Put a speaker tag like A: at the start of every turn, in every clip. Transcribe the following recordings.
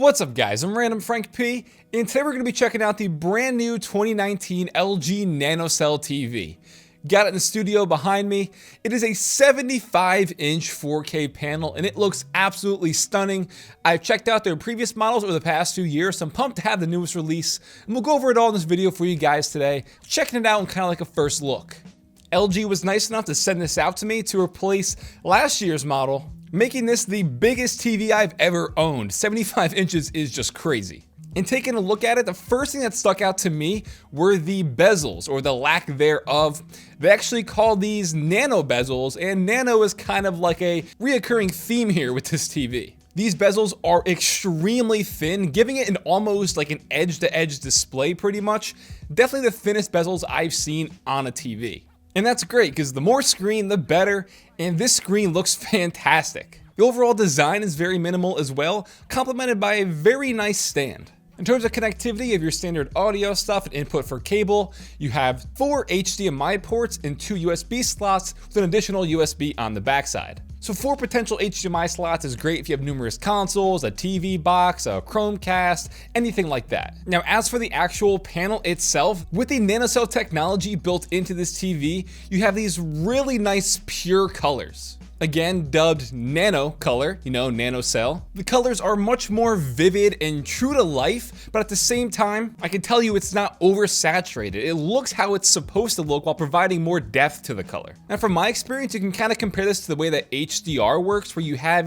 A: What's up guys, I'm randomfrankp, and today we're going to be checking out the brand new 2019 LG NanoCell TV. Got it in the studio behind me. It is a 75-inch 4K panel and it looks absolutely stunning. I've checked out their previous models over the past few years, so I'm pumped to have the newest release, and we'll go over it all in this video for you guys today, checking it out and kind of like a first look. LG was nice enough to send this out to me to replace last year's model, making this the biggest TV I've ever owned. 75 inches is just crazy. And taking a look at it, the first thing that stuck out to me were the bezels, or the lack thereof. They actually call these nano bezels, and nano is kind of like a reoccurring theme here with this TV. These bezels are extremely thin, giving it an almost like an edge-to-edge display pretty much. Definitely the thinnest bezels I've seen on a TV. And that's great, because the more screen, the better, and this screen looks fantastic. The overall design is very minimal as well, complemented by a very nice stand. In terms of connectivity, you have your standard audio stuff and input for cable. You have 4 HDMI ports and 2 USB slots with an additional USB on the backside. So 4 potential HDMI slots is great if you have numerous consoles, a TV box, a Chromecast, anything like that. Now, as for the actual panel itself, with the NanoCell technology built into this TV, you have these really nice pure colors. Again, dubbed nano color, NanoCell. The colors are much more vivid and true to life, but at the same time, I can tell you it's not oversaturated. It looks how it's supposed to look while providing more depth to the color. And from my experience, you can kind of compare this to the way that HDR works, where you have,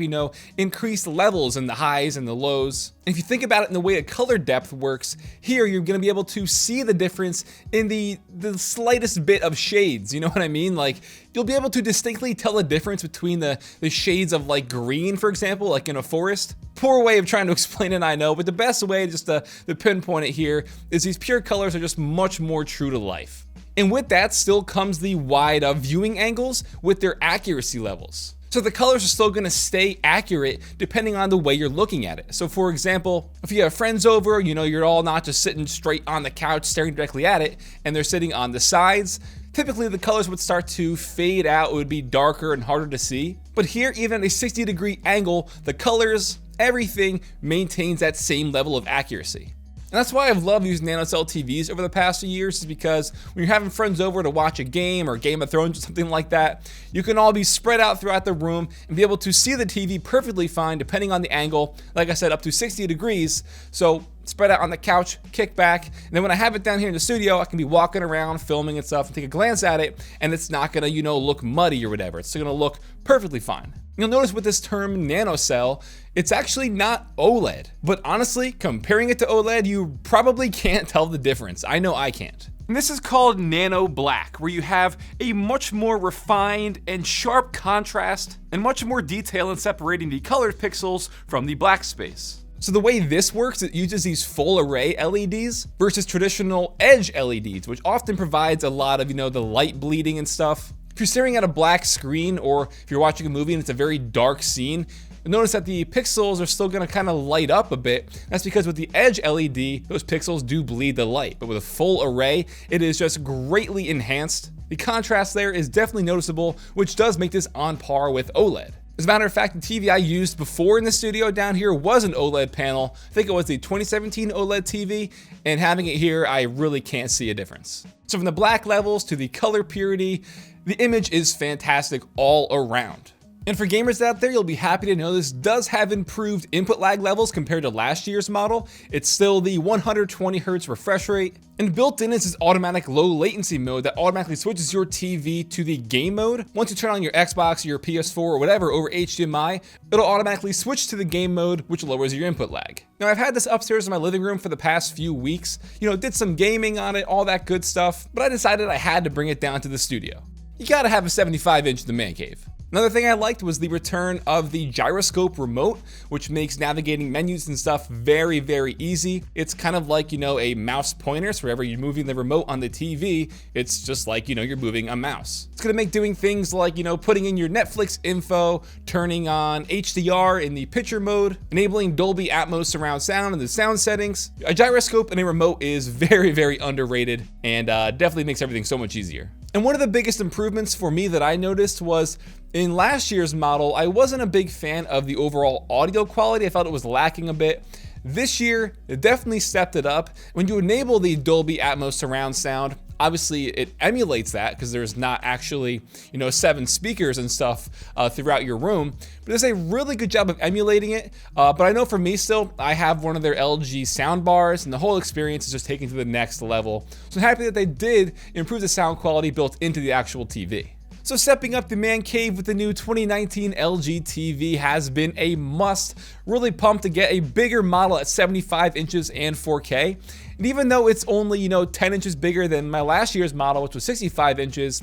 A: increased levels in the highs and the lows. And if you think about it in the way a color depth works, here you're gonna be able to see the difference in the slightest bit of shades, you know what I mean? Like, you'll be able to distinctly tell the difference between the shades of like green, for example, like in a forest. Poor way of trying to explain it, I know, but the best way just to pinpoint it here is these pure colors are just much more true to life. And with that still comes the wide viewing angles with their accuracy levels. So the colors are still gonna stay accurate depending on the way you're looking at it. So for example, if you have friends over, you're all not just sitting straight on the couch staring directly at it, and they're sitting on the sides, typically the colors would start to fade out, it would be darker and harder to see. But here, even at a 60-degree angle, the colors, everything maintains that same level of accuracy. And that's why I've loved using NanoCell TVs over the past few years, is because when you're having friends over to watch a game or Game of Thrones or something like that, you can all be spread out throughout the room and be able to see the TV perfectly fine depending on the angle, like I said, up to 60 degrees. So spread out on the couch, kick back, and then when I have it down here in the studio, I can be walking around, filming and stuff, and take a glance at it, and it's not gonna, look muddy or whatever. It's gonna look perfectly fine. You'll notice with this term NanoCell, it's actually not OLED. But honestly, comparing it to OLED, you probably can't tell the difference. I know I can't. And this is called Nano Black, where you have a much more refined and sharp contrast and much more detail in separating the colored pixels from the black space. So the way this works, it uses these full array LEDs versus traditional edge LEDs, which often provides a lot of, the light bleeding and stuff. If you're staring at a black screen, or if you're watching a movie and it's a very dark scene, you'll notice that the pixels are still gonna kind of light up a bit. That's because with the edge LED, those pixels do bleed the light, but with a full array, it is just greatly enhanced. The contrast there is definitely noticeable, which does make this on par with OLED. As a matter of fact, the TV I used before in the studio down here was an OLED panel. I think it was the 2017 OLED TV, and having it here, I really can't see a difference. So from the black levels to the color purity, the image is fantastic all around. And for gamers out there, you'll be happy to know this does have improved input lag levels compared to last year's model. It's still the 120 Hz refresh rate, and built in is this automatic low latency mode that automatically switches your TV to the game mode. Once you turn on your Xbox or your PS4 or whatever over HDMI, it'll automatically switch to the game mode, which lowers your input lag. Now, I've had this upstairs in my living room for the past few weeks, did some gaming on it, all that good stuff, but I decided I had to bring it down to the studio. You gotta have a 75-inch in the man cave. Another thing I liked was the return of the gyroscope remote, which makes navigating menus and stuff very, very easy. It's kind of like, a mouse pointer, so wherever you're moving the remote on the TV, it's just like, you're moving a mouse. It's gonna make doing things like, putting in your Netflix info, turning on HDR in the picture mode, enabling Dolby Atmos surround sound in the sound settings. A gyroscope and a remote is very, very underrated, and definitely makes everything so much easier. And one of the biggest improvements for me that I noticed was in last year's model, I wasn't a big fan of the overall audio quality. I felt it was lacking a bit. This year, it definitely stepped it up. When you enable the Dolby Atmos surround sound, obviously it emulates that because there's not actually, 7 speakers and stuff throughout your room, but it does a really good job of emulating it. But I know for me still, I have one of their LG sound bars and the whole experience is just taken to the next level. So I'm happy that they did improve the sound quality built into the actual TV. So stepping up the man cave with the new 2019 LG TV has been a must. Really pumped to get a bigger model at 75 inches and 4K. And even though it's only, 10 inches bigger than my last year's model, which was 65 inches,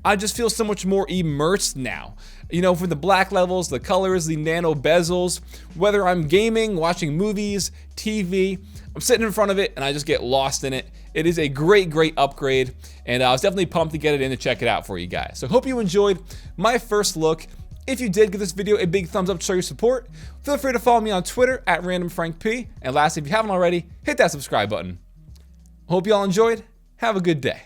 A: I just feel so much more immersed now. For the black levels, the colors, the nano bezels, whether I'm gaming, watching movies, TV, I'm sitting in front of it and I just get lost in it. It is a great, great upgrade, and I was definitely pumped to get it in to check it out for you guys. So hope you enjoyed my first look. If you did, give this video a big thumbs up to show your support. Feel free to follow me on Twitter at randomfrankp. And lastly, if you haven't already, hit that subscribe button. Hope you all enjoyed. Have a good day.